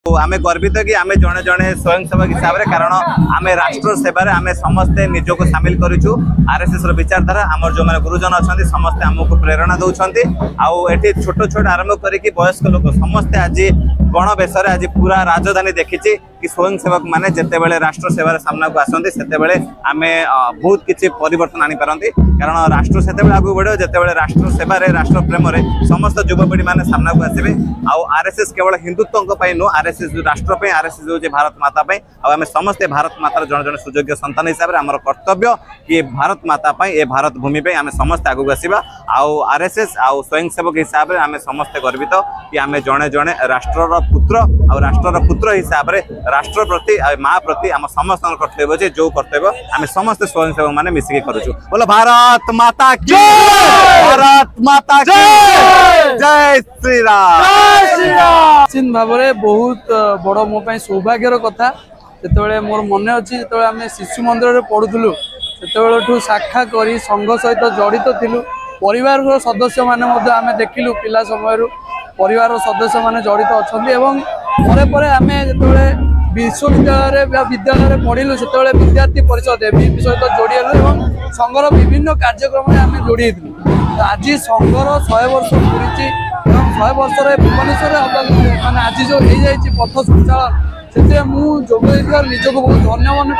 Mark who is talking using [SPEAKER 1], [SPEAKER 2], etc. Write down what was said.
[SPEAKER 1] आमे गर्वित कि आमे जड़े जड़े स्वयंसेवक हिसाब से कारण आम राष्ट्र सेवार आम समस्ते निजक सामिल करूँ। आरएसएस विचारधारा आम जो मैंने गुरुजन अच्छा समस्ते आमको प्रेरणा दौरान आठ छोट छोट आरंभ करके वयस्क लोक समस्ते आज गण बेश आज पूरा राजधानी देखी कि स्वयंसेवक मैंने जिते राष्ट्र सेवार सामना को आसती से आम बहुत किसी परिवर्तन आनी पारती कारण राष्ट्र से आगे बढ़े जिते राष्ट्र सेवार राष्ट्र प्रेम समस्त युवपीढ़ी मैंने सामना को आसवे। आरएसएस केवल हिंदुत्व नु आरएसएस राष्ट्र पे आरएसएस हूँ भारत माता आम समस्ते भारत मातार जड़े जड़े सुयोग्य संतान हिसाब से आम कर्तव्य कि भारत माता ए भारत भूमि पे आम समस्ते आगू आसवा। आरएसएस आउ स्वयंसेवक हिसाब से आम समस्ते गर्वित कि आम जड़े जड़े राष्ट्रर पुत्र आ राष्ट्रर पुत्र हिसाब से राष्ट्र प्रति माँ प्रति आम समस्त कर्तव्य अच्छे जो कर्तव्य आम समस्त स्वयंसेवक मैंने मिसिक करूँ। बोलो भारत माता की भारत माता की जय श्री राम।
[SPEAKER 2] निश्चित भाव में बहुत बड़ मो सौभाग्यर कथा जिते मोर मन अच्छी जो आम शिशु मंदिर में पढ़ुलु से शाखा कर संघ सहित जड़ित थिलु परिवार सदस्य माने आम देखिलु पिला समय परिवार सदस्य माने जड़ित अच्छा पर आम जो विश्वविद्यालय विद्यालय पढ़िलु से विद्यार्थी परिषद सहित जोड़ी संघर विभिन्न कार्यक्रम आम जोड़ी आज संघर 100 वर्ष पूरी 100 वर्ष भुवनेश्वर माने आज जो हो पथ संचालन से मुझे निजक बहुत धन्य मन कर